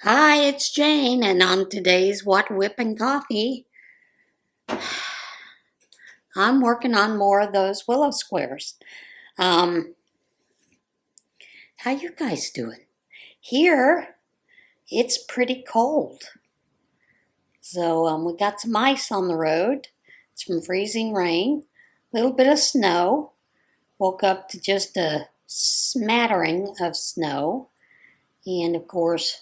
Hi, it's Jane, and on today's WOTWIP and Coffee, I'm working on more of those willow squares. Um, how you guys doing? Here, it's pretty cold. So we got some ice on the road. It's from freezing rain, a little bit of snow. Woke up to just a smattering of snow. And of course,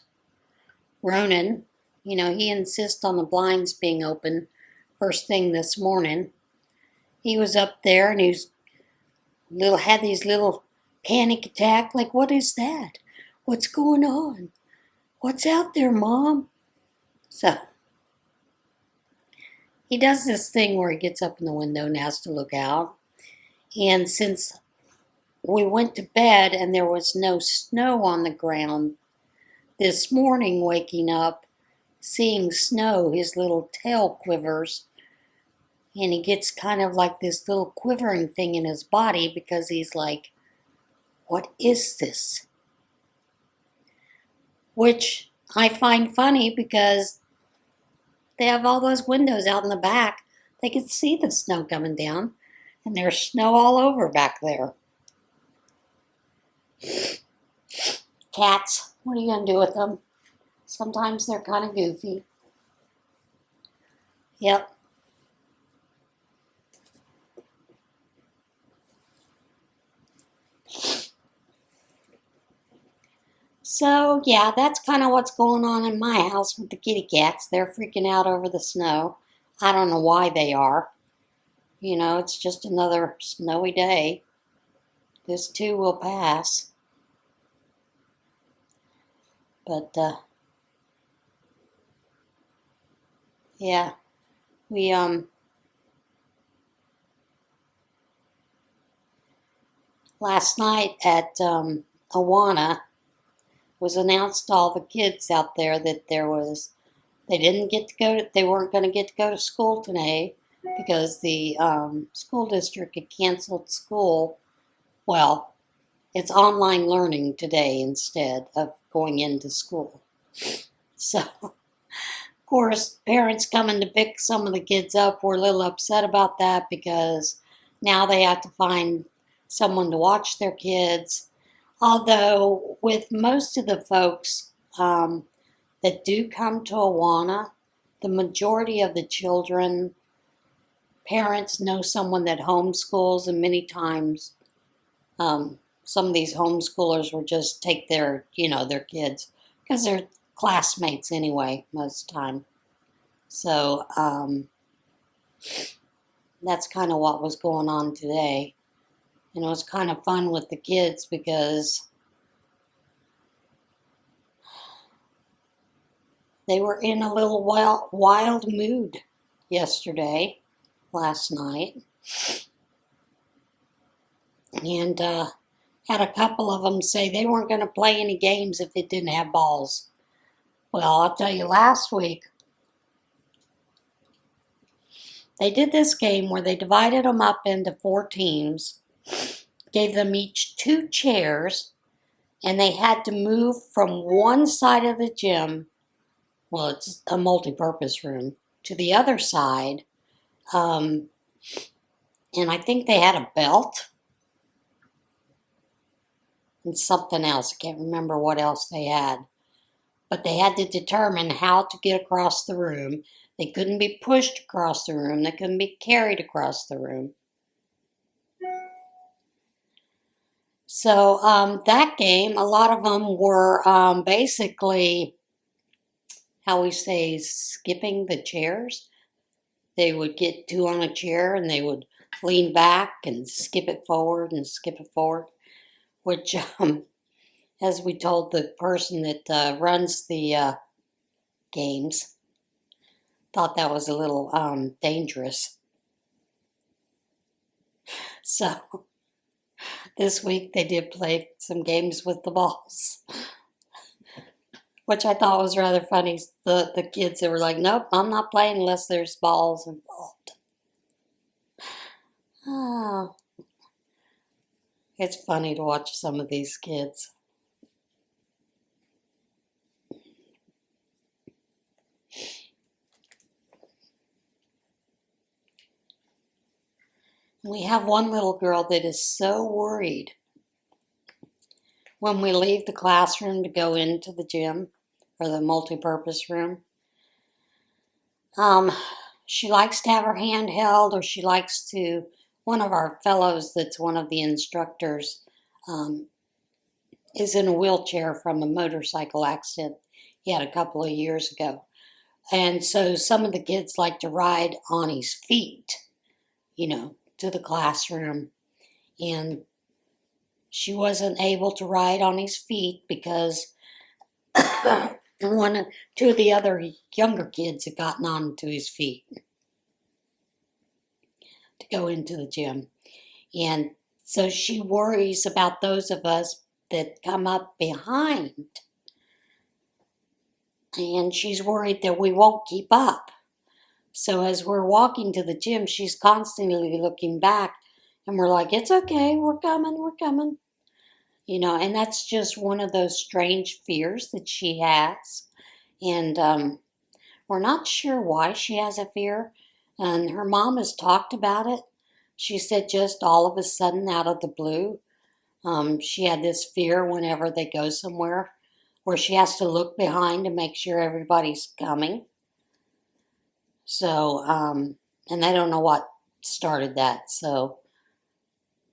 Ronan, he insists on the blinds being open first thing this morning. He was up there and had these little panic attack. Like, what is that? What's going on? What's out there, Mom? So he does this thing where he gets up in the window and has to look out. And since we went to bed and there was no snow on the ground, this morning waking up, seeing snow, his little tail quivers. And he gets kind of like this little quivering thing in his body because he's like, what is this? Which I find funny because they have all those windows out in the back. They can see the snow coming down, and there's snow all over back there. Cats, what are you going to do with them? Sometimes they're kind of goofy. Yep. So, yeah, that's kind of what's going on in my house with the kitty cats. They're freaking out over the snow. I don't know why they are. It's just another snowy day. This too will pass. But, yeah, we, last night at, Awana, was announced to all the kids out there that they weren't going to get to go to school today because the school district had canceled school. Well, it's online learning today instead of going into school. So, of course, parents coming to pick some of the kids up were a little upset about that because now they have to find someone to watch their kids. Although, with most of the folks that do come to Awana, the majority of the children, parents know someone that homeschools, and many times some of these homeschoolers will just take their kids because they're classmates anyway most of the time. So that's kind of what was going on today. And it was kind of fun with the kids because they were in a little wild mood last night. And had a couple of them say they weren't going to play any games if it didn't have balls. Well, I'll tell you, last week they did this game where they divided them up into 4 teams, gave them each 2 chairs, and they had to move from one side of the gym, well, it's a multi-purpose room, to the other side. And I think they had a belt and something else. I can't remember what else they had. But they had to determine how to get across the room. They couldn't be pushed across the room. They couldn't be carried across the room. So that game, a lot of them were basically, how we say, skipping the chairs. They would get 2 on a chair and they would lean back and skip it forward, which, as we told the person that runs the games, thought that was a little dangerous. So this week they did play some games with the balls, which I thought was rather funny. The kids that were like, nope, I'm not playing unless there's balls involved. Oh, it's funny to watch some of these kids. We have one little girl that is so worried when we leave the classroom to go into the gym or the multi-purpose room. She likes to have her hand held, or she likes to, one of our fellows that's one of the instructors is in a wheelchair from a motorcycle accident he had a couple of years ago. And so some of the kids like to ride on his feet, to the classroom. And she wasn't able to ride on his feet because two of the other younger kids had gotten onto his feet to go into the gym. And so she worries about those of us that come up behind. And she's worried that we won't keep up. So as we're walking to the gym, she's constantly looking back, and we're like, it's okay, we're coming. And that's just one of those strange fears that she has. And we're not sure why she has a fear. And her mom has talked about it. She said just all of a sudden, out of the blue, she had this fear whenever they go somewhere where she has to look behind to make sure everybody's coming. So, and I don't know what started that. So,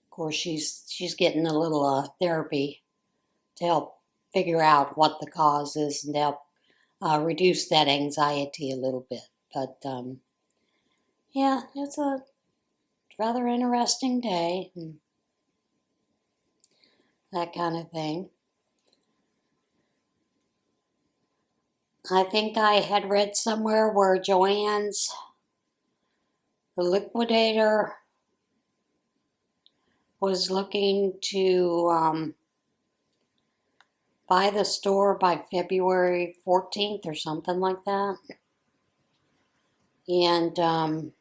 of course, she's getting a little therapy to help figure out what the cause is and to help reduce that anxiety a little bit. But yeah, it's a rather interesting day and that kind of thing. I think I had read somewhere where Joann's, the liquidator, was looking to buy the store by February 14th or something like that. And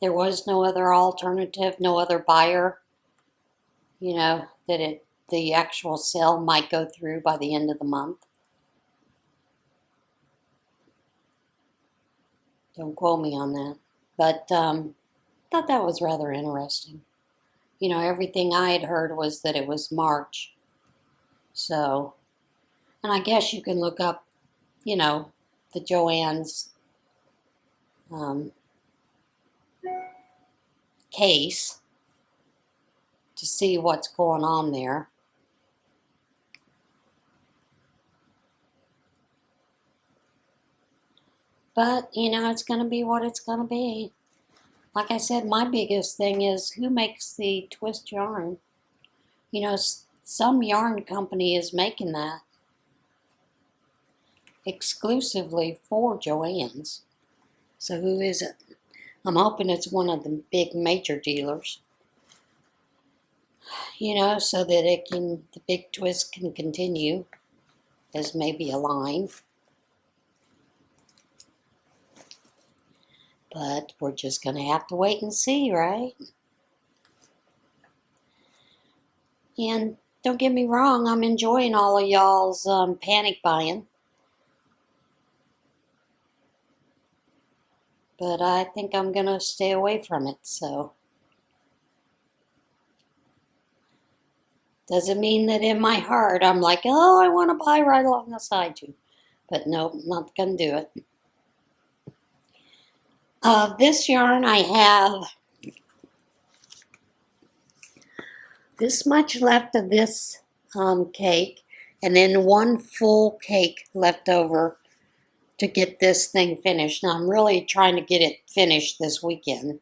there was no other alternative, no other buyer, that the actual sale might go through by the end of the month. Don't quote me on that. But thought that was rather interesting. Everything I had heard was that it was March. So, and I guess you can look up, the Joann's case to see what's going on there. But, it's going to be what it's going to be. Like I said, my biggest thing is who makes the twist yarn. Some yarn company is making that exclusively for Joann's. So who is it? I'm hoping it's one of the big major dealers. So that the big twist can continue as maybe a line. But we're just going to have to wait and see, right? And don't get me wrong, I'm enjoying all of y'all's panic buying. But I think I'm going to stay away from it, so. Doesn't mean that in my heart I'm like, oh, I want to buy right alongside you. But nope, not going to do it. This yarn I have this much left of this cake, and then one full cake left over to get this thing finished. Now I'm really trying to get it finished this weekend.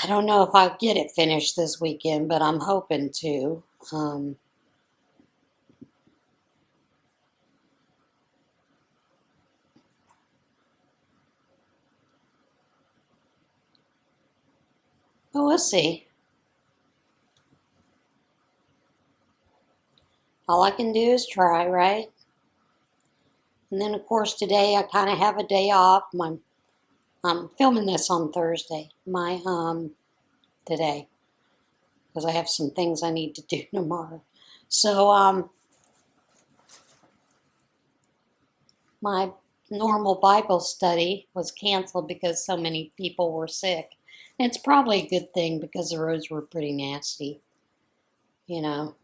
I don't know if I'll get it finished this weekend, but I'm hoping to. But we'll see. All I can do is try, right? And then, of course, today I kind of have a day off. I'm filming this on Thursday, today, because I have some things I need to do tomorrow. So, my normal Bible study was canceled because so many people were sick. It's probably a good thing because the roads were pretty nasty, you know.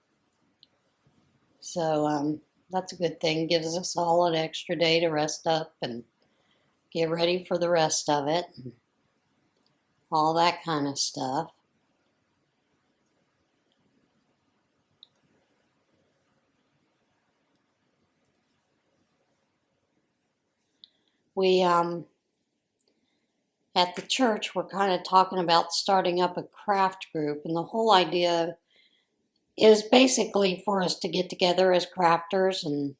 So that's a good thing. Gives us all an extra day to rest up and get ready for the rest of it. And all that kind of stuff. We at the church, we're kind of talking about starting up a craft group, and the whole idea is basically for us to get together as crafters, and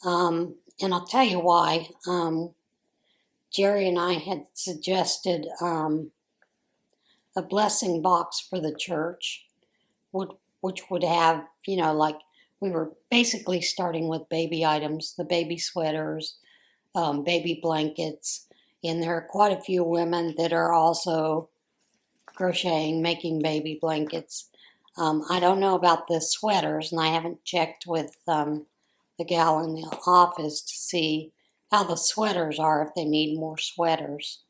I'll tell you why. Jerry and I had suggested a blessing box for the church, which would have, like we were basically starting with baby items, the baby sweaters, baby blankets, and there are quite a few women that are also crocheting, making baby blankets. I don't know about the sweaters, and I haven't checked with the gal in the office to see how the sweaters are, if they need more sweaters.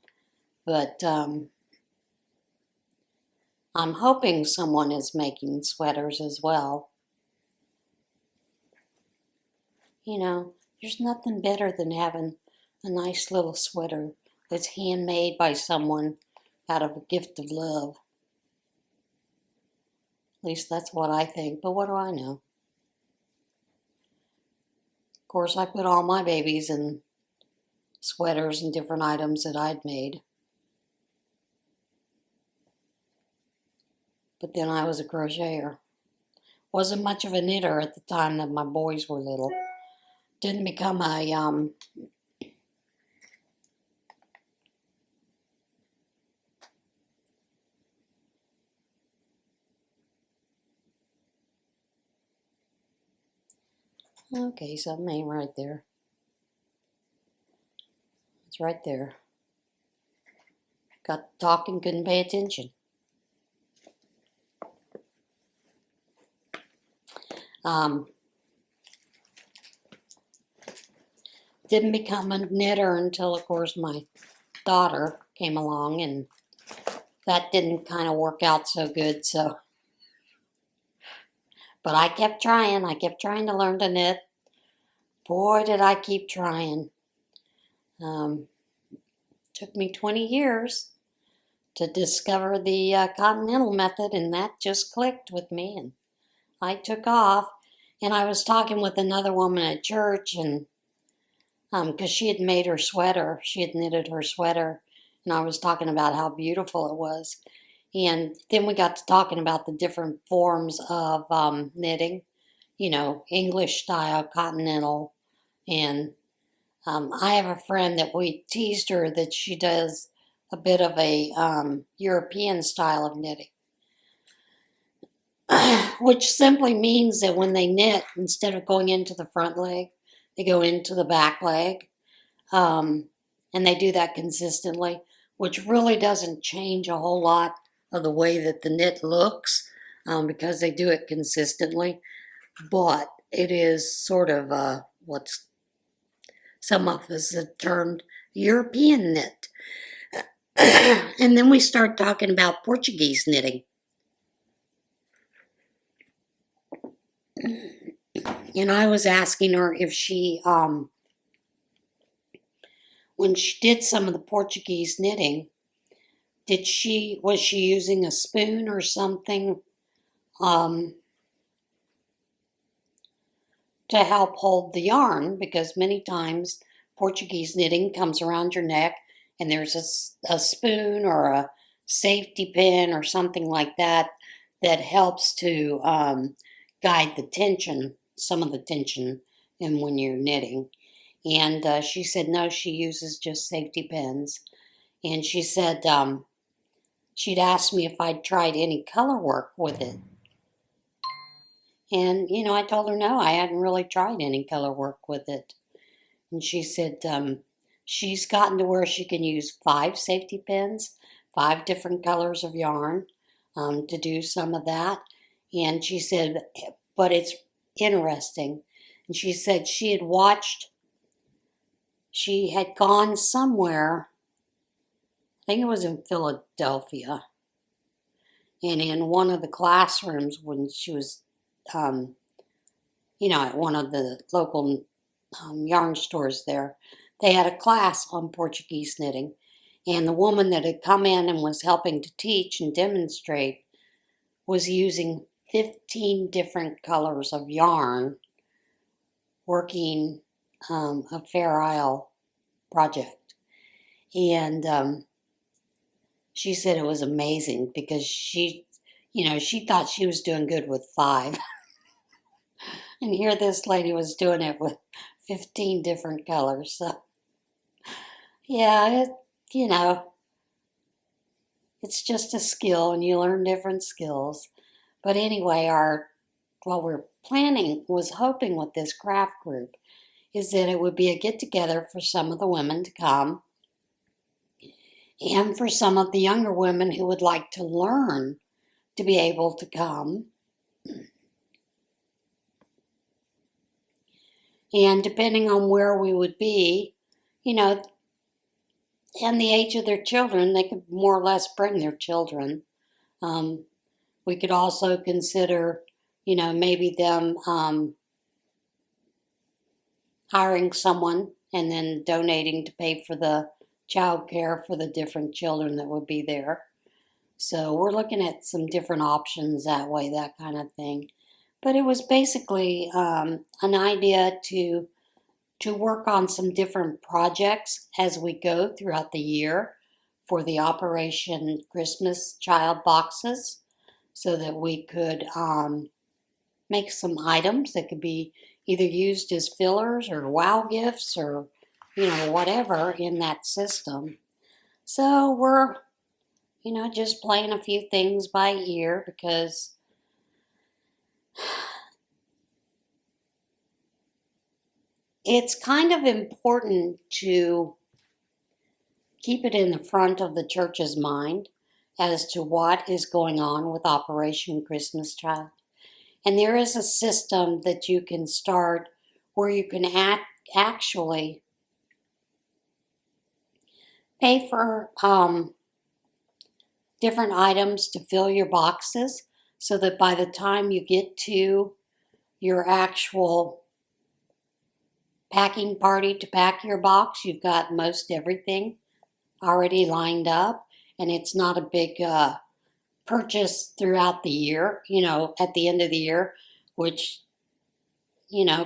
But I'm hoping someone is making sweaters as well. There's nothing better than having a nice little sweater that's handmade by someone out of a gift of love. At least that's what I think, but what do I know? Of course, I put all my babies in sweaters and different items that I'd made. But then I was a crocheter. Wasn't much of a knitter at the time that my boys were little. Didn't become a okay, something ain't right there. It's right there. Got to talk and couldn't pay attention. Didn't become a knitter until, of course, my daughter came along, and that didn't kind of work out so good. But I kept trying. I kept trying to learn to knit. Boy, did I keep trying. Took me 20 years to discover the continental method, and that just clicked with me, and I took off. And I was talking with another woman at church, and because she had made her sweater, she had knitted her sweater, and I was talking about how beautiful it was. And then we got to talking about the different forms of knitting, English style, continental, and I have a friend that we teased her that she does a bit of a European style of knitting, which simply means that when they knit, instead of going into the front leg, they go into the back leg, and they do that consistently, which really doesn't change a whole lot of the way that the knit looks, because they do it consistently, but it is sort of what's some of us have termed European knit. And then we start talking about Portuguese knitting. And I was asking her if she, when she did some of the Portuguese knitting, was she using a spoon or something to help hold the yarn? Because many times Portuguese knitting comes around your neck, and there's a spoon or a safety pin or something like that that helps to guide the tension, some of the tension, in when you're knitting. And she said no, she uses just safety pins. And she said she'd asked me if I'd tried any color work with it. And, I told her no, I hadn't really tried any color work with it. And she said she's gotten to where she can use 5 safety pins, 5 different colors of yarn to do some of that. And she said, but it's interesting. And she said she had gone somewhere think it was in Philadelphia. And in one of the classrooms when she was, at one of the local yarn stores there, they had a class on Portuguese knitting. And the woman that had come in and was helping to teach and demonstrate was using 15 different colors of yarn working a Fair Isle project. And she said it was amazing because she thought she was doing good with 5. And here this lady was doing it with 15 different colors. So, yeah, it's just a skill and you learn different skills. But anyway, what we're was hoping with this craft group is that it would be a get-together for some of the women to come and for some of the younger women who would like to learn to be able to come. And depending on where we would be, and the age of their children, they could more or less bring their children. We could also consider, maybe them hiring someone and then donating to pay for the child care for the different children that would be there. So we're looking at some different options that way, that kind of thing. But it was basically an idea to work on some different projects as we go throughout the year for the Operation Christmas Child Boxes, so that we could make some items that could be either used as fillers or wow gifts or, whatever in that system. So we're, just playing a few things by ear because it's kind of important to keep it in the front of the church's mind as to what is going on with Operation Christmas Child. And there is a system that you can start where you can actually pay for different items to fill your boxes so that by the time you get to your actual packing party to pack your box, you've got most everything already lined up, and it's not a big purchase throughout the year, at the end of the year, which,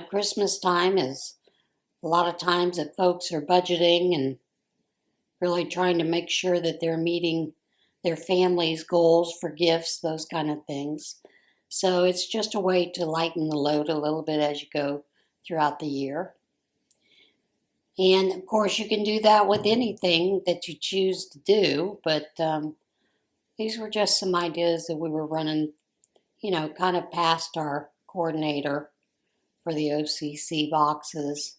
Christmas time is a lot of times that folks are budgeting and really trying to make sure that they're meeting their family's goals for gifts, those kind of things. So it's just a way to lighten the load a little bit as you go throughout the year. And of course, you can do that with anything that you choose to do, but these were just some ideas that we were running, kind of past our coordinator for the OCC boxes.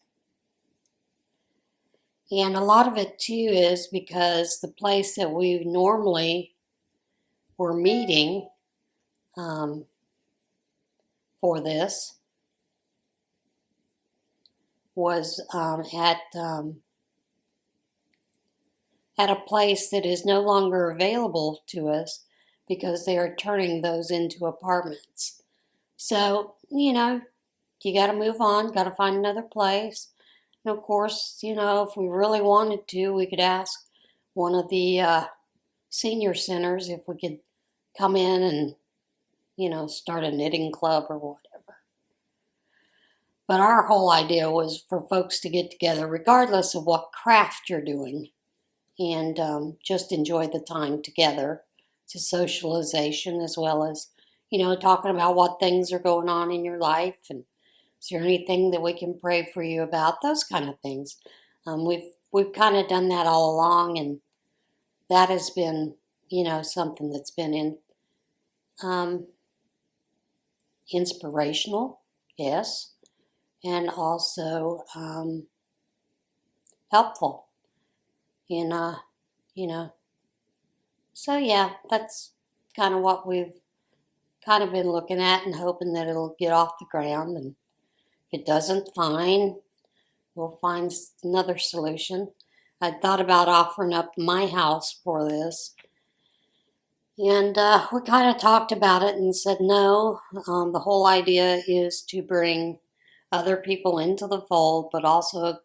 And a lot of it too is because the place that we normally were meeting for this was at a place that is no longer available to us because they are turning those into apartments. So, you got to move on, got to find another place. And of course, if we really wanted to, we could ask one of the senior centers if we could come in and, start a knitting club or whatever. But our whole idea was for folks to get together regardless of what craft you're doing and just enjoy the time together. It's a socialization as well as, talking about what things are going on in your life and is there anything that we can pray for you about, those kind of things. We've kind of done that all along, and that has been, something that's been inspirational, yes, and also helpful. And, so yeah, that's kind of what we've kind of been looking at and hoping that it'll get off the ground. And if it doesn't, fine, we'll find another solution. I'd thought about offering up my house for this. And we kind of talked about it and said no. The whole idea is to bring other people into the fold, but also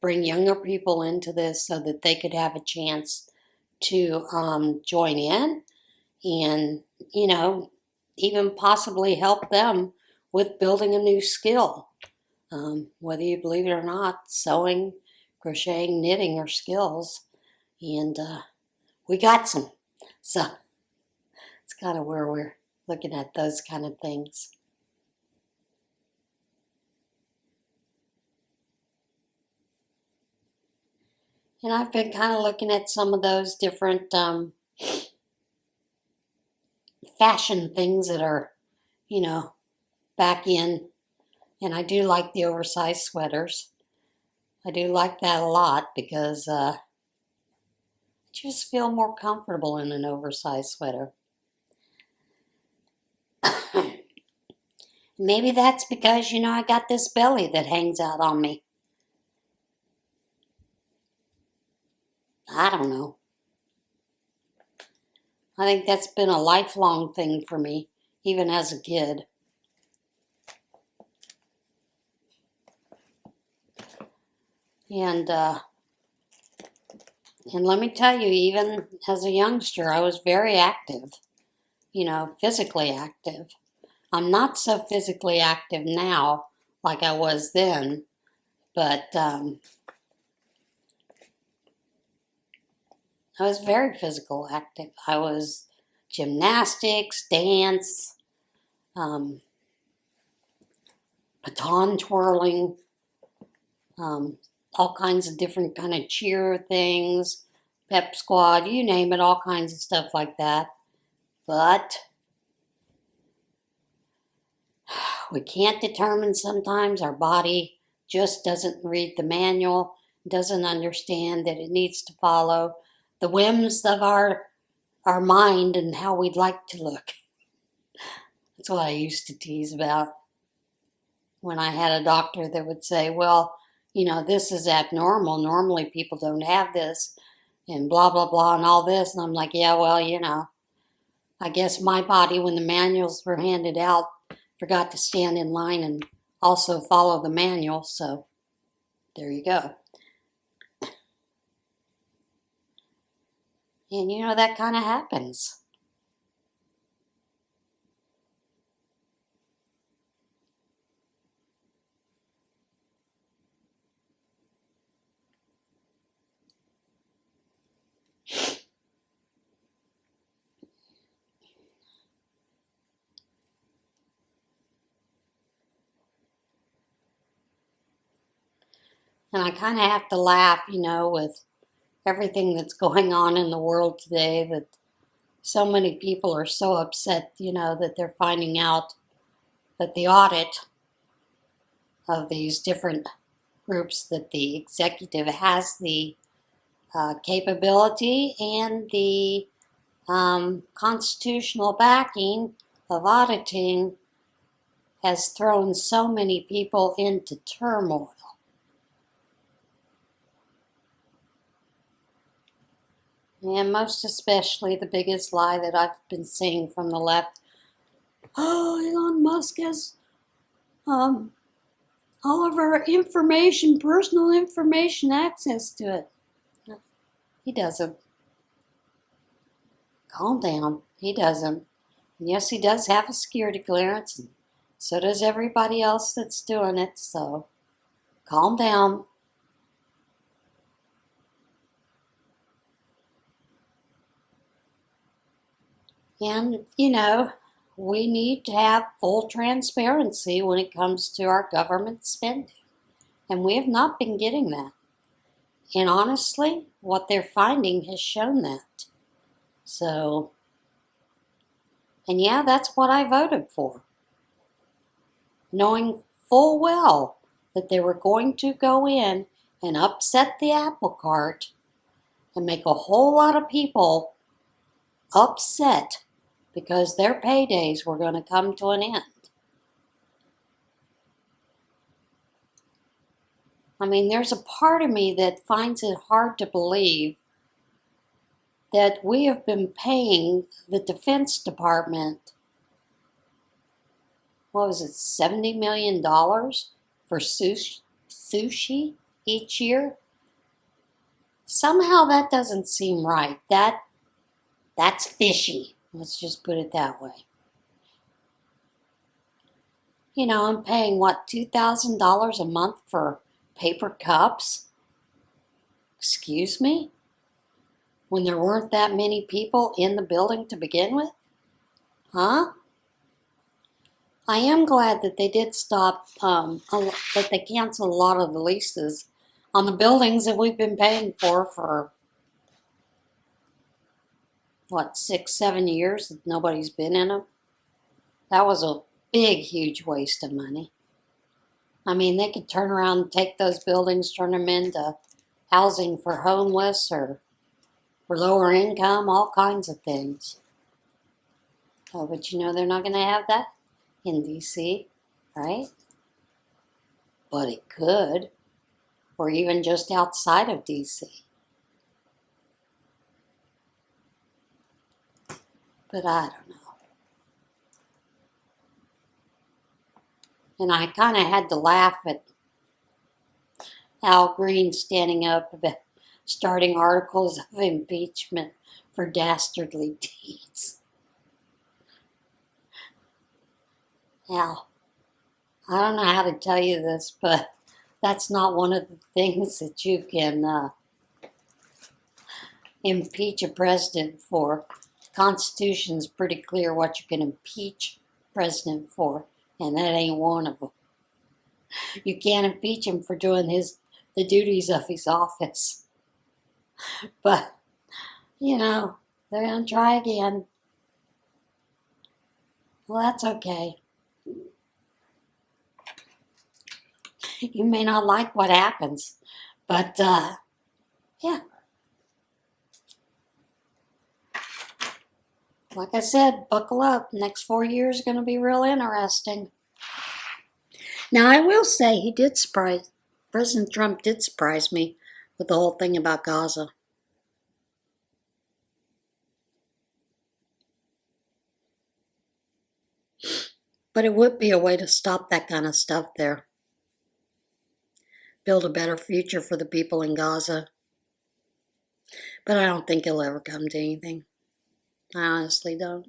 bring younger people into this so that they could have a chance to join in and, you know, even possibly help them with building a new skill. Whether you believe it or not, sewing, crocheting, knitting are skills. And we got some. So it's kind of where we're looking at those kind of things. And I've been kind of looking at some of those different fashion things that are, you know, back in. And I do like the oversized sweaters. I do like that a lot because I just feel more comfortable in an oversized sweater. Maybe that's because, you know, I got this belly that hangs out on me. I don't know. I think that's been a lifelong thing for me, even as a kid. And let me tell you, even as a youngster, I was very active, you know, physically active. I'm not so physically active now like I was then, but I was very physical active. I was gymnastics, dance, baton twirling, all kinds of different kind of cheer things, pep squad, you name it, all kinds of stuff like that. But we can't determine sometimes. Our body just doesn't read the manual, doesn't understand that it needs to follow the whims of our mind and how we'd like to look. That's what I used to tease about when I had a doctor that would say, well, you know, this is abnormal. Normally people don't have this and blah, blah, blah and all this. And I'm like, yeah, well, you know, I guess my body, when the manuals were handed out, forgot to stand in line and also follow the manual, so there you go. And you know, that kind of happens. And I kind of have to laugh, you know, with everything that's going on in the world today, that so many people are so upset, you know, that they're finding out that the audit of these different groups, that the executive has the capability and the constitutional backing of auditing, has thrown so many people into turmoil. And most especially the biggest lie that I've been seeing from the left. Oh, Elon Musk has all of our information, personal information, access to it. No, he doesn't. Calm down. He doesn't. And yes, he does have a security clearance, and so does everybody else that's doing it, so calm down. And, you know, we need to have full transparency when it comes to our government spending. And we have not been getting that. And honestly, what they're finding has shown that. So, and yeah, that's what I voted for. Knowing full well that they were going to go in and upset the apple cart and make a whole lot of people upset because their paydays were going to come to an end. I mean, there's a part of me that finds it hard to believe that we have been paying the Defense Department, what was it, $70 million for sushi each year? Somehow that doesn't seem right. That's fishy. Let's just put it that way. You know, I'm paying, what, $2,000 a month for paper cups? Excuse me? When there weren't that many people in the building to begin with? Huh? I am glad that they did stop, that they canceled a lot of the leases on the buildings that we've been paying for, what, 6, 7 years that nobody's been in them. That was a big, huge waste of money. I mean, they could turn around and take those buildings, turn them into housing for homeless or for lower income, all kinds of things. Oh, but you know they're not going to have that in D.C., right? But it could, or even just outside of D.C. But I don't know. And I kind of had to laugh at Al Green standing up about starting articles of impeachment for dastardly deeds. Al, I don't know how to tell you this, but that's not one of the things that you can impeach a president for. The Constitution's pretty clear what you can impeach a president for, and that ain't one of them. You can't impeach him for doing the duties of his office. But, you know, they're going to try again. Well, that's okay. You may not like what happens, but, yeah. Like I said, buckle up. Next 4 years are going to be real interesting. Now, I will say President Trump did surprise me with the whole thing about Gaza. But it would be a way to stop that kind of stuff there. Build a better future for the people in Gaza. But I don't think it'll ever come to anything. I honestly don't.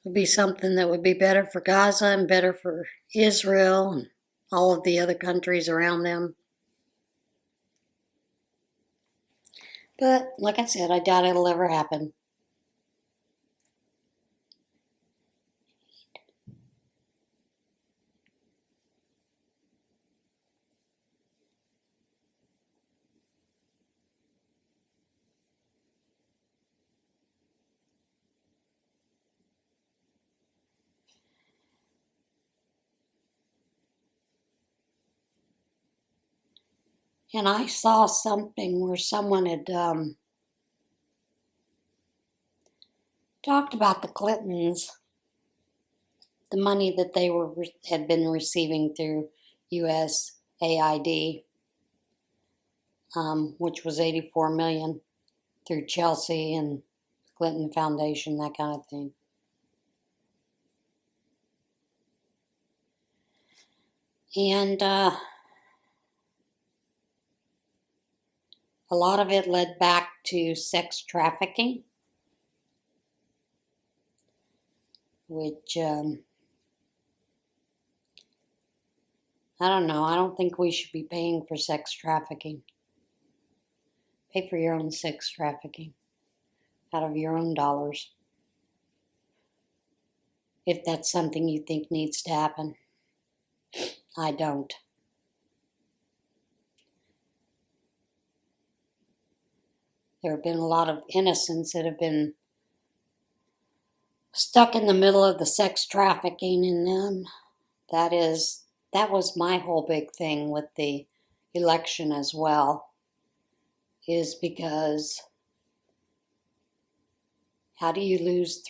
It would be something that would be better for Gaza and better for Israel and all of the other countries around them. But, like I said, I doubt it'll ever happen. And I saw something where someone had talked about the Clintons, the money that they had been receiving through USAID, which was $84 million through Chelsea and Clinton Foundation, that kind of thing. And a lot of it led back to sex trafficking, which, I don't know. I don't think we should be paying for sex trafficking. Pay for your own sex trafficking out of your own dollars, if that's something you think needs to happen. I don't. There have been a lot of innocents that have been stuck in the middle of the sex trafficking, and that was my whole big thing with the election as well, is because how do you lose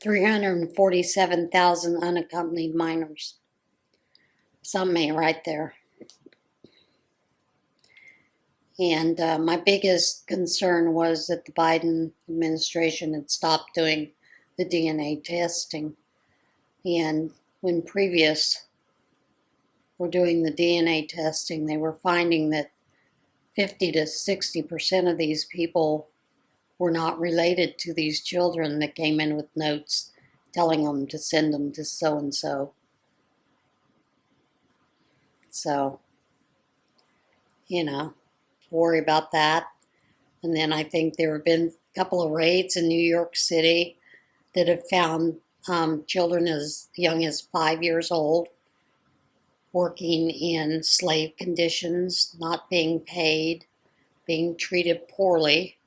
347,000 unaccompanied minors. Something ain't right there. And my biggest concern was that the Biden administration had stopped doing the DNA testing. And when previous were doing the DNA testing, they were finding that 50 to 60% of these people were not related to these children that came in with notes telling them to send them to so-and-so. So, you know, worry about that. And then I think there have been a couple of raids in New York City that have found children as young as 5 years old working in slave conditions, not being paid, being treated poorly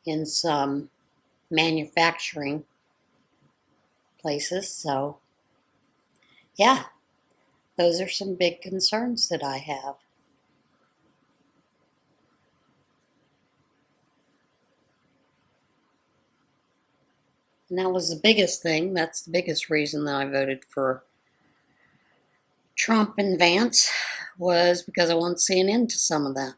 in some manufacturing places. So, yeah, those are some big concerns that I have. And that was the biggest thing. That's the biggest reason that I voted for Trump and Vance, was because I want to see an end to some of that.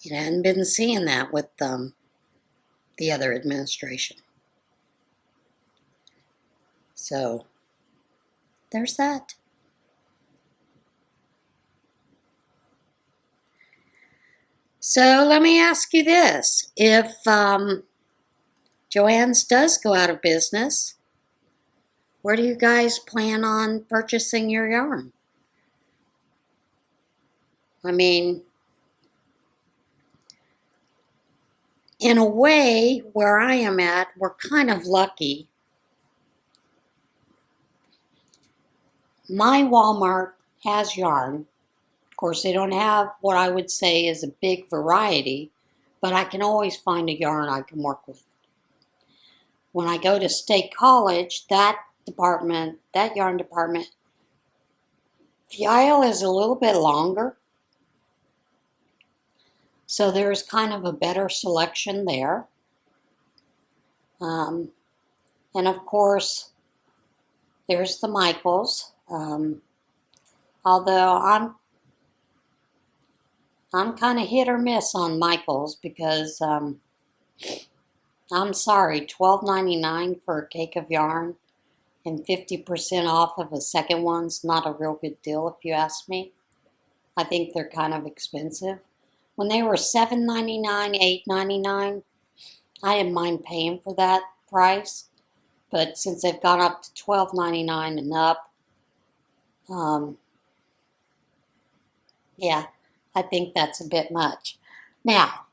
You hadn't been seeing that with the other administration. So, there's that. So, let me ask you this. If Joann's does go out of business, where do you guys plan on purchasing your yarn? I mean, in a way, where I am at, we're kind of lucky. My Walmart has yarn. Of course, they don't have what I would say is a big variety, but I can always find a yarn I can work with. When I go to State College, that yarn department, the aisle is a little bit longer, so there's kind of a better selection there. And of course, there's the Michaels. Although I'm kind of hit or miss on Michaels because I'm sorry, $12.99 for a cake of yarn and 50% off of a second one's not a real good deal if you ask me. I think they're kind of expensive. When they were $7.99, $8.99, I didn't mind paying for that price. But since they've gone up to $12.99 and up, yeah, I think that's a bit much. Now,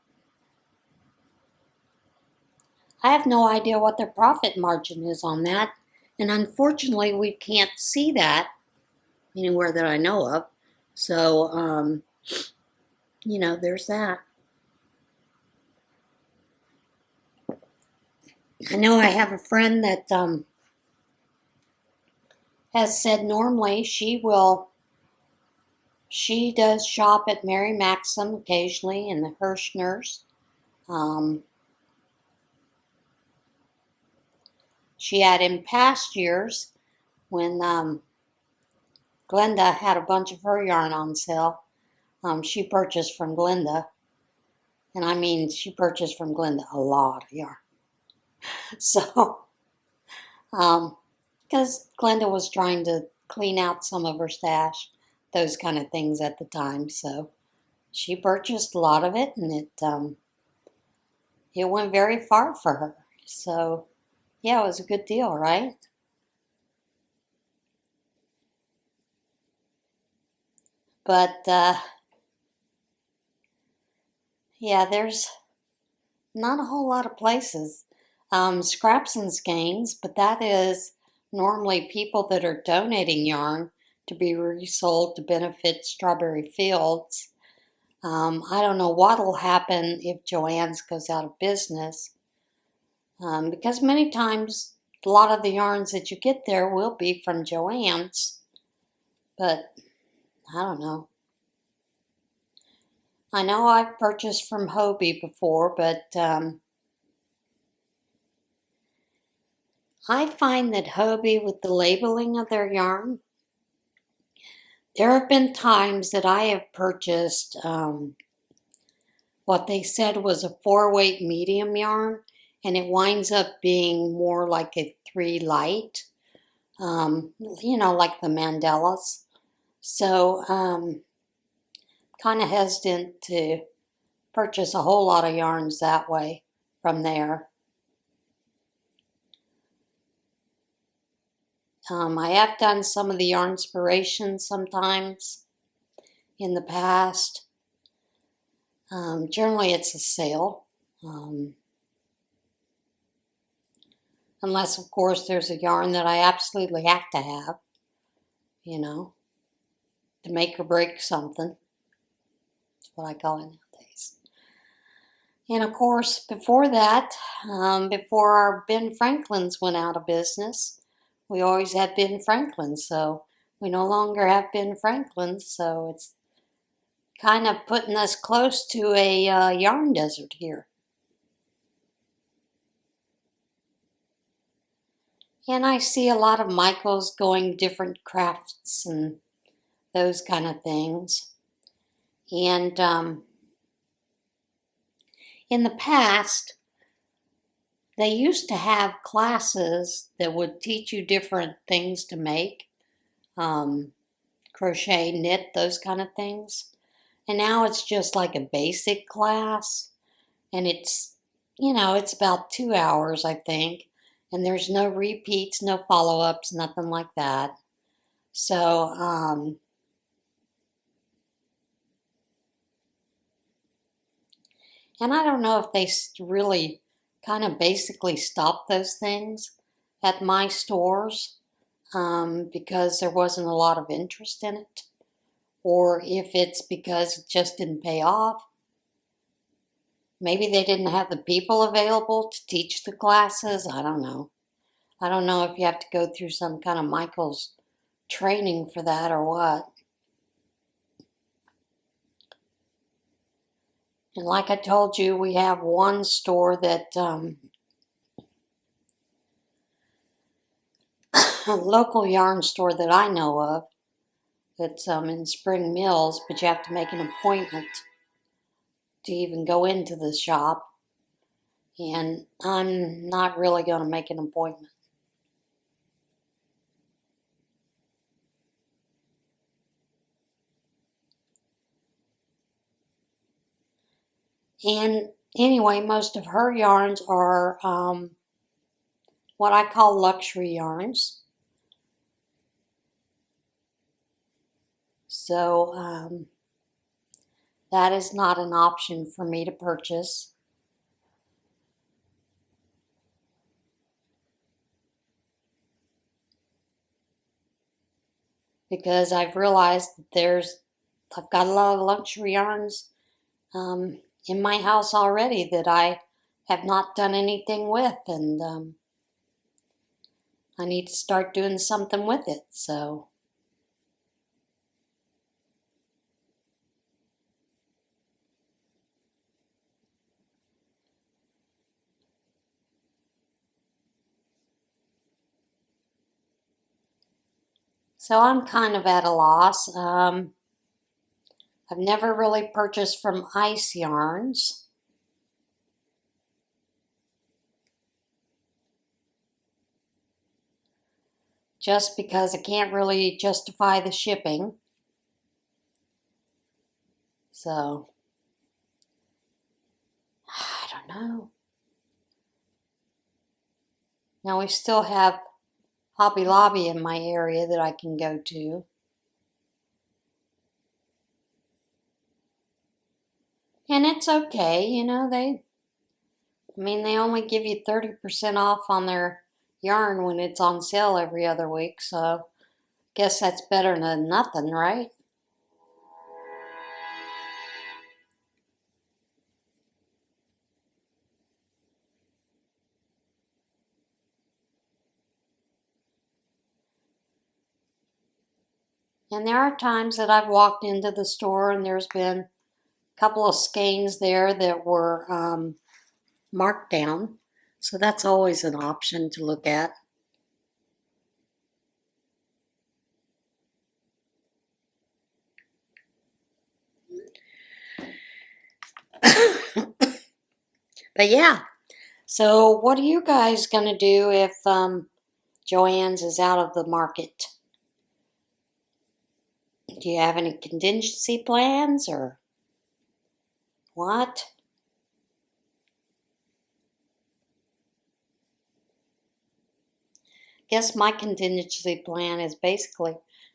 I have no idea what their profit margin is on that. And unfortunately, we can't see that anywhere that I know of. So, you know, there's that. I know I have a friend that has said normally she does shop at Mary Maxim occasionally and the Hirschners. She had in past years when Glenda had a bunch of her yarn on sale. She purchased from Glenda. And I mean, she purchased from Glenda a lot of yarn. So, because Glenda was trying to clean out some of her stash, those kind of things at the time. So, she purchased a lot of it, and it went very far for her. So, yeah, it was a good deal, right? But, yeah, there's not a whole lot of places. Scraps and Skeins, but that is normally people that are donating yarn to be resold to benefit Strawberry Fields. I don't know what will happen if Joann's goes out of business, because many times a lot of the yarns that you get there will be from Joann's, but I don't know. I know I've purchased from Hobie before, but I find that Hobie, with the labeling of their yarn, there have been times that I have purchased what they said was a 4-weight medium yarn, and it winds up being more like a 3 light, you know, like the Mandelas. So, kind of hesitant to purchase a whole lot of yarns that way from there. I have done some of the yarn inspirations sometimes in the past. Generally, it's a sale. Unless, of course, there's a yarn that I absolutely have to have, you know, to make or break something. That's what I call it nowadays. And, of course, before that, before our Ben Franklins went out of business, we always had Ben Franklins, so we no longer have Ben Franklins, so it's kind of putting us close to a yarn desert here. And I see a lot of Michaels going different crafts and those kind of things. And in the past, they used to have classes that would teach you different things to make, crochet, knit, those kind of things. And now it's just like a basic class, and it's, you know, it's about 2 hours, I think, and there's no repeats, no follow-ups, nothing like that. So, and I don't know if they really kind of basically stopped those things at my stores because there wasn't a lot of interest in it, or if it's because it just didn't pay off. Maybe they didn't have the people available to teach the classes. I don't know. I don't know if you have to go through some kind of Michael's training for that or what. And like I told you, we have one store that, a local yarn store that I know of, that's in Spring Mills, but you have to make an appointment to even go into the shop. And I'm not really going to make an appointment. And anyway, most of her yarns are what I call luxury yarns. So that is not an option for me to purchase. Because I've realized that I've got a lot of luxury yarns in my house already that I have not done anything with, and I need to start doing something with it, so. So I'm kind of at a loss. I've never really purchased from Ice Yarns. Just because I can't really justify the shipping. So, I don't know. Now we still have Hobby Lobby in my area that I can go to. And it's okay, you know, they only give you 30% off on their yarn when it's on sale every other week, so guess that's better than nothing, right? And there are times that I've walked into the store and there's been couple of skeins there that were marked down. So that's always an option to look at. But yeah, so what are you guys going to do if Joann's is out of the market? Do you have any contingency plans or what? Guess my contingency plan is basically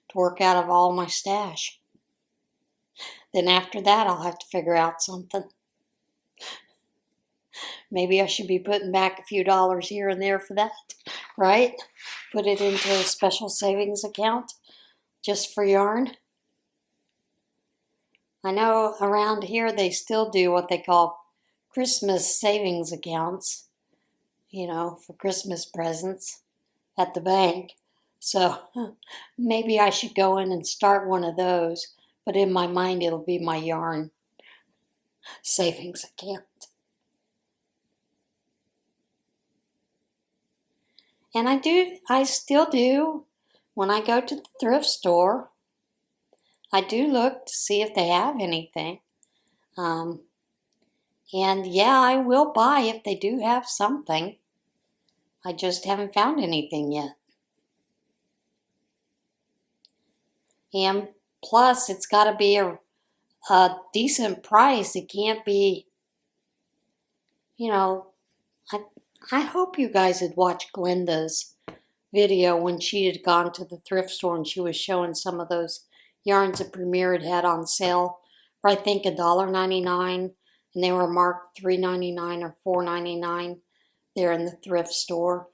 to work out of all my stash. Then after that, I'll have to figure out something. Maybe I should be putting back a few dollars here and there for that, right? Put it into a special savings account just for yarn. I know around here they still do what they call Christmas savings accounts, you know, for Christmas presents at the bank. So maybe I should go in and start one of those, but in my mind it'll be my yarn savings account. And I still do, when I go to the thrift store, I do look to see if they have anything. And yeah, I will buy if they do have something. I just haven't found anything yet. And plus, it's got to be a decent price. It can't be, you know, I hope you guys had watched Glenda's video when she had gone to the thrift store and she was showing some of those yarns that Premier had on sale for I think $1.99, and they were marked $3.99 or $4.99 there in the thrift store.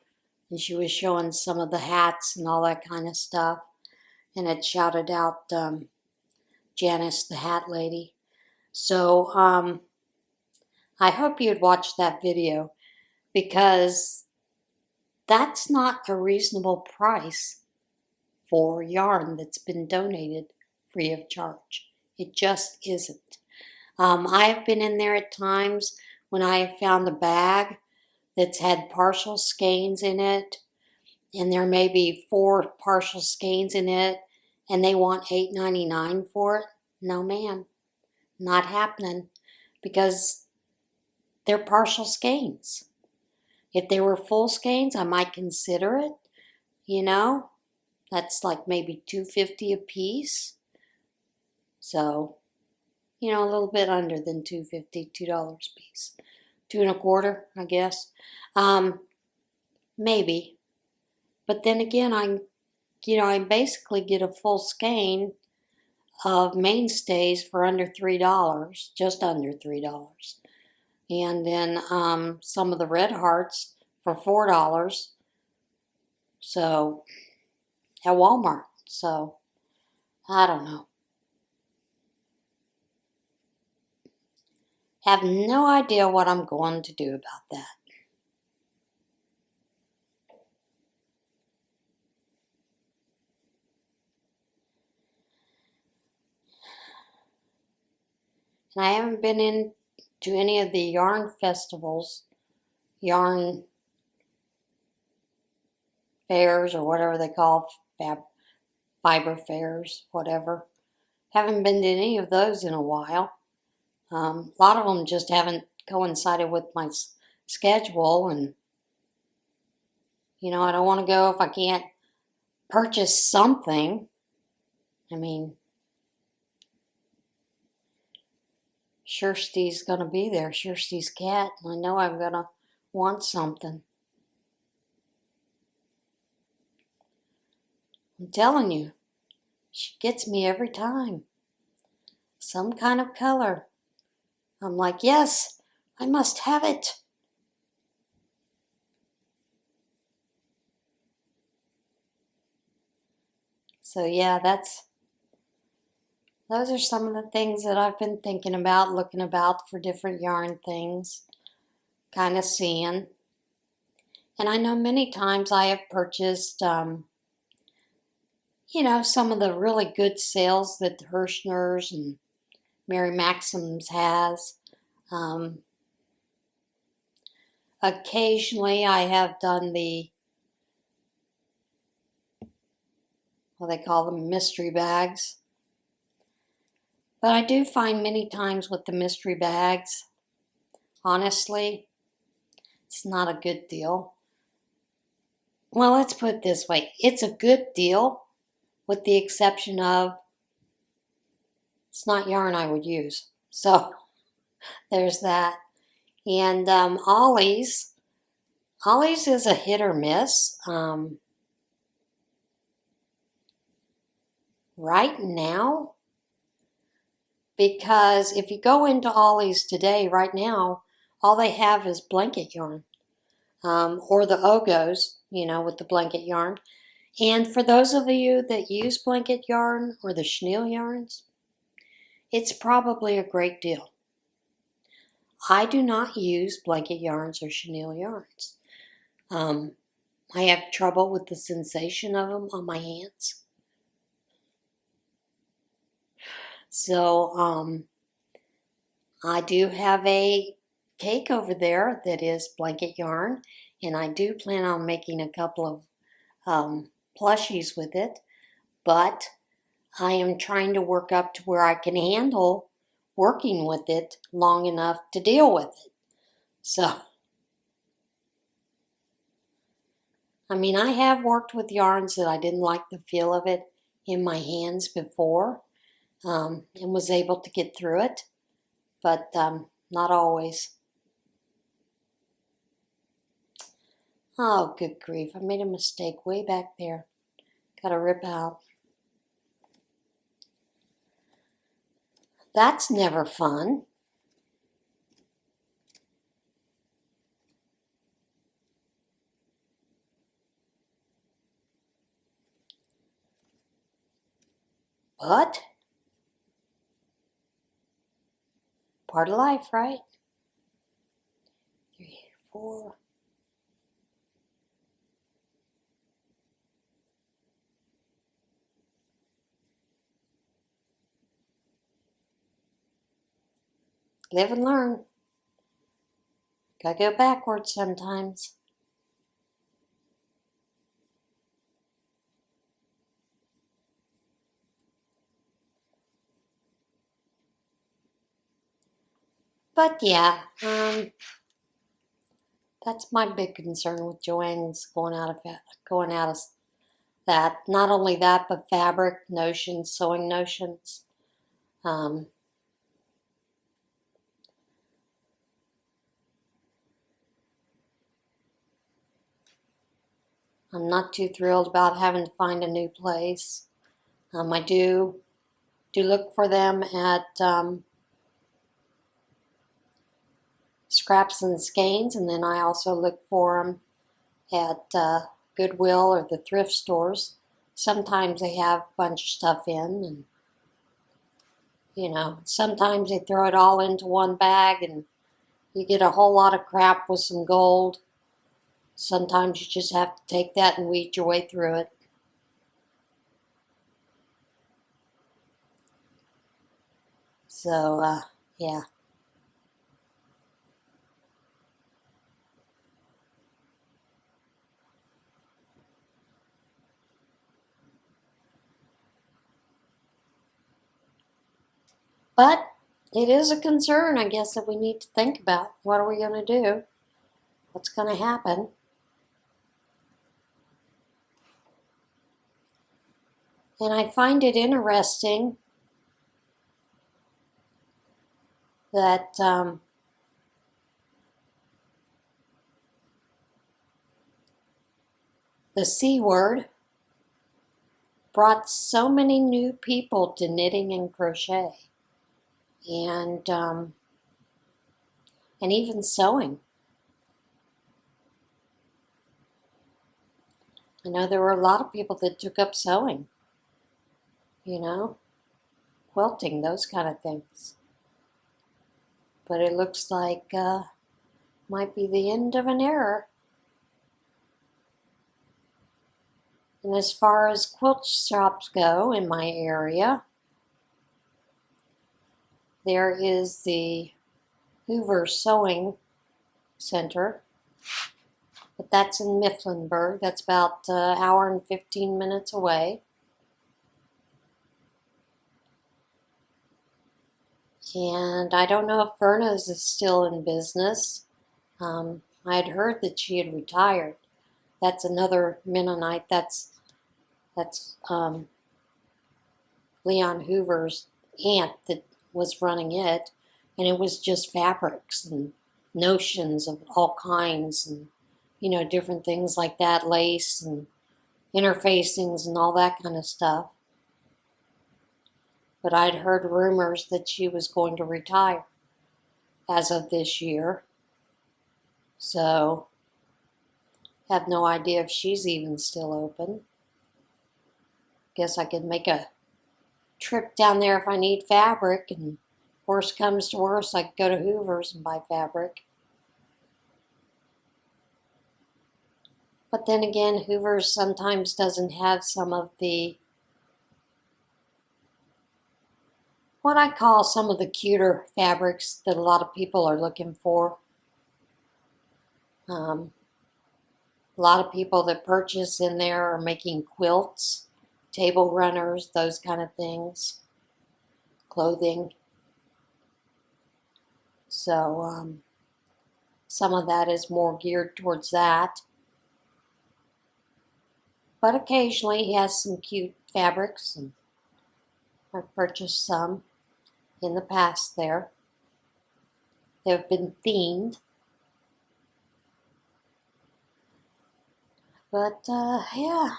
And she was showing some of the hats and all that kind of stuff. And it shouted out Janice, the hat lady. So I hope you'd watch that video, because that's not a reasonable price for yarn that's been donated free of charge. It just isn't. I've been in there at times when I have found a bag that's had partial skeins in it, and there may be 4 partial skeins in it, and they want $8.99 for it. No, ma'am, not happening, because they're partial skeins. If they were full skeins, I might consider it, you know. That's like maybe $2.50 a piece. So, you know, a little bit under than $2.50, $2 a piece. $2.25, I guess. Maybe. But then again, I basically get a full skein of mainstays for under $3, just under $3. And then some of the red hearts for $4. So, at Walmart. So, I don't know. Have no idea what I'm going to do about that. And I haven't been in to any of the yarn festivals, yarn fairs, or whatever they call fiber fairs, whatever. Haven't been to any of those in a while. A lot of them just haven't coincided with my schedule, and you know, I don't want to go if I can't purchase something. I mean, Kirsty's gonna be there, Kirsty's cat, and I know I'm gonna want something. I'm telling you, she gets me every time. Some kind of color. I'm like, yes, I must have it. So yeah, those are some of the things that I've been thinking about, looking about for different yarn things, kind of seeing. And I know many times I have purchased, you know, some of the really good sales that the Hirschners and Mary Maxim's has. Occasionally I have done what they call them, mystery bags. But I do find many times with the mystery bags, honestly, it's not a good deal. Well, let's put it this way. It's a good deal with the exception of it's not yarn I would use. So there's that. And Ollie's is a hit or miss. Right now, because if you go into Ollie's today, right now, all they have is blanket yarn. Or the Ogos, with the blanket yarn. And for those of you that use blanket yarn or the chenille yarns, it's probably a great deal. I do not use blanket yarns or chenille yarns. I have trouble with the sensation of them on my hands. So I do have a cake over there that is blanket yarn, and I do plan on making a couple of plushies with it, but I am trying to work up to where I can handle working with it long enough to deal with it. So, I mean, I have worked with yarns that I didn't like the feel of it in my hands before, and was able to get through it, but not always. Oh, good grief, I made a mistake way back there. Gotta rip out. That's never fun. But part of life, right? 3, 4. Live and learn. Gotta go backwards sometimes. But yeah, that's my big concern with Joann's going out of that. Not only that, but fabric notions, sewing notions. I'm not too thrilled about having to find a new place. I do look for them at Scraps and Skeins, and then I also look for them at Goodwill or the thrift stores. Sometimes they have a bunch of stuff in, and sometimes they throw it all into one bag and you get a whole lot of crap with some gold. Sometimes you just have to take that and weed your way through it. So, yeah. But it is a concern, I guess, that we need to think about. What are we going to do? What's going to happen? And I find it interesting that the C word brought so many new people to knitting and crochet, and even sewing. I know there were a lot of people that took up sewing, quilting, those kind of things. But it looks like might be the end of an era. And as far as quilt shops go in my area, there is the Hoover Sewing Center, but that's in Mifflinburg. That's about an hour and 15 minutes away. And I don't know if Verna's is still in business. I had heard that she had retired. That's another Mennonite. That's Leon Hoover's aunt that was running it, and it was just fabrics and notions of all kinds, and different things like that, lace and interfacings and all that kind of stuff. But I'd heard rumors that she was going to retire as of this year, so have no idea if she's even still open. Guess I could make a trip down there if I need fabric, and worst comes to worst, I could go to Hoover's and buy fabric. But then again, Hoover's sometimes doesn't have some of the, what I call some of the cuter fabrics that a lot of people are looking for. A lot of people that purchase in there are making quilts, table runners, those kind of things, clothing. So some of that is more geared towards that. But occasionally he has some cute fabrics, and I've purchased some in the past there. They've been themed. But yeah.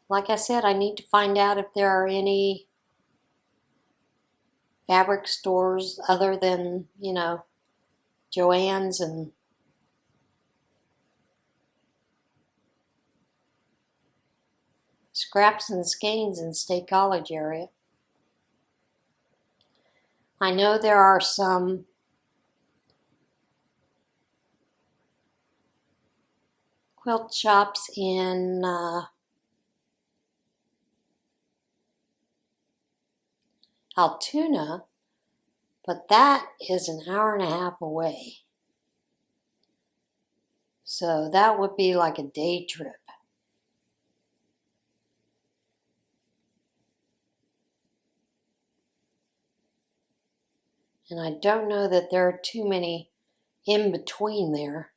Like I said, I need to find out if there are any fabric stores other than, Joann's and Scraps and Skeins in State College area. I know there are some quilt shops in Altoona, but that is an hour and a half away. So that would be like a day trip. And I don't know that there are too many in between there.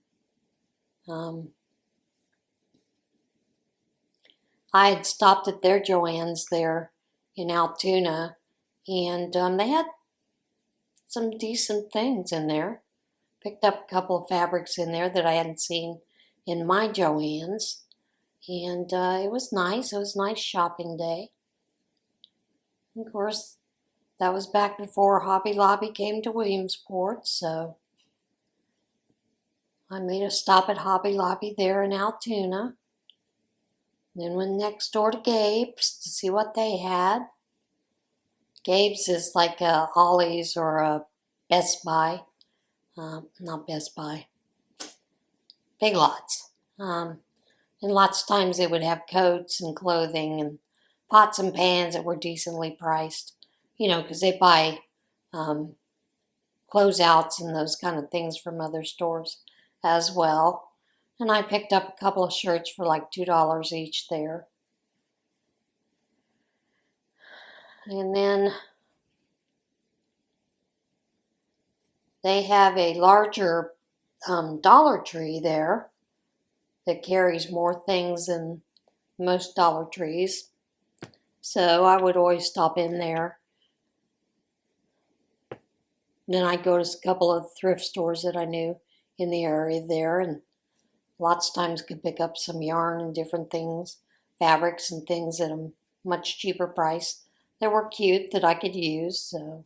I had stopped at their Joann's there in Altoona, and they had some decent things in there. Picked up a couple of fabrics in there that I hadn't seen in my Joann's, and it was nice. It was a nice shopping day. And of course, that was back before Hobby Lobby came to Williamsport, so I made a stop at Hobby Lobby there in Altoona. Then went next door to Gabe's to see what they had. Gabe's is like a Ollie's or a Best Buy. Not Best Buy. Big Lots. And lots of times they would have coats and clothing and pots and pans that were decently priced. Because they buy closeouts and those kind of things from other stores as well. And I picked up a couple of shirts for like $2 each there. And then they have a larger Dollar Tree there that carries more things than most Dollar Trees. So I would always stop in there. Then I'd go to a couple of thrift stores that I knew in the area there, and lots of times could pick up some yarn and different things, fabrics and things at a much cheaper price that were cute that I could use. So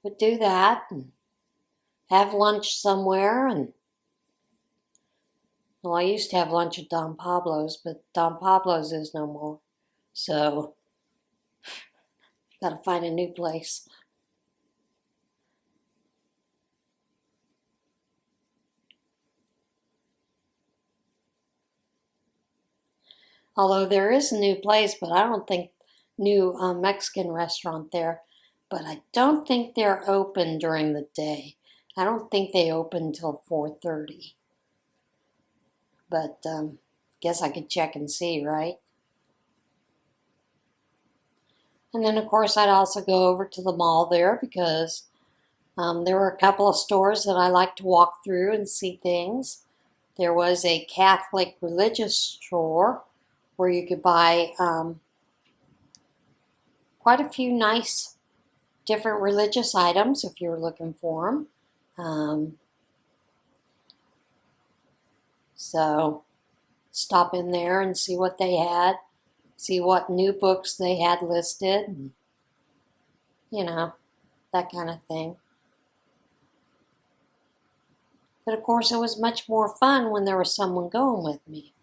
would do that and have lunch somewhere. And well, I used to have lunch at Don Pablo's, but Don Pablo's is no more. So got to find a new place. Although there is a new place, but I don't think new Mexican restaurant there, but I don't think they're open during the day. I don't think they open until 4:30. But guess I could check and see, right? And then, of course, I'd also go over to the mall there because there were a couple of stores that I like to walk through and see things. There was a Catholic religious store where you could buy quite a few nice different religious items if you were looking for them. So stop in there and see what they had, see what new books they had listed, you know, that kind of thing. But of course, it was much more fun when there was someone going with me.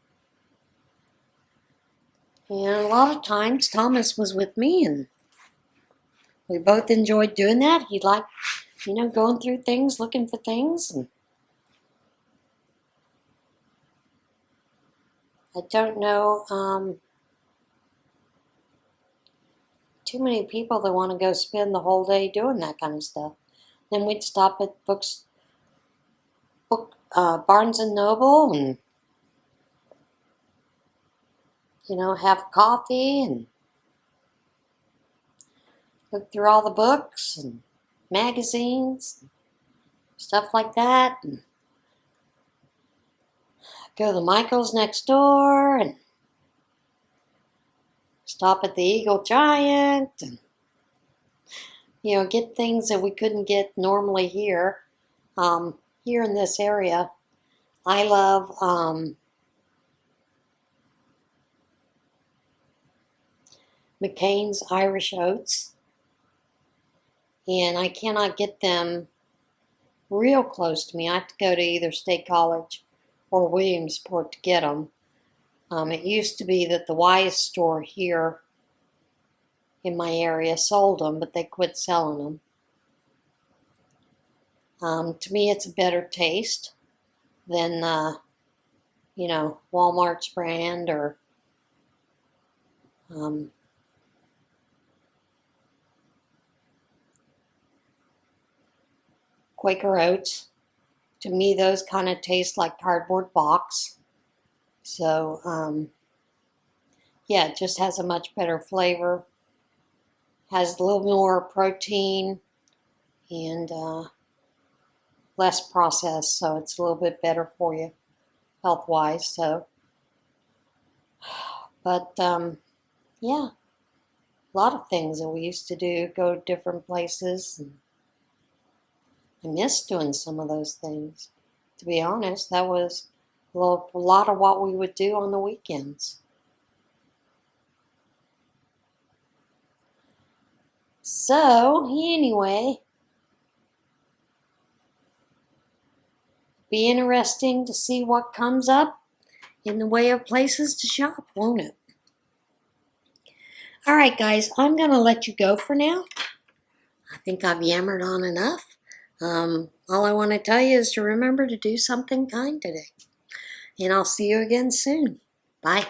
And a lot of times, Thomas was with me, and we both enjoyed doing that. He liked, going through things, looking for things. And I don't know too many people that want to go spend the whole day doing that kind of stuff. Then we'd stop at Barnes and Noble and, have coffee and look through all the books and magazines, and stuff like that, and go to the Michael's next door and stop at the Eagle Giant and, get things that we couldn't get normally here. Here in this area, I love McCain's Irish Oats, and I cannot get them real close to me. I have to go to either State College or Williamsport to get them. It used to be that the Wise store here in my area sold them, but they quit selling them. To me, it's a better taste than, Walmart's brand or Quaker Oats. To me, those kind of taste like cardboard box. So, yeah, it just has a much better flavor. Has a little more protein and less processed, so it's a little bit better for you health-wise. So, but yeah, a lot of things that we used to do, go to different places. And I miss doing some of those things. To be honest, that was a lot of what we would do on the weekends. So, anyway, be interesting to see what comes up in the way of places to shop, won't it? All right, guys, I'm going to let you go for now. I think I've yammered on enough. All I want to tell you is to remember to do something kind today. And I'll see you again soon. Bye.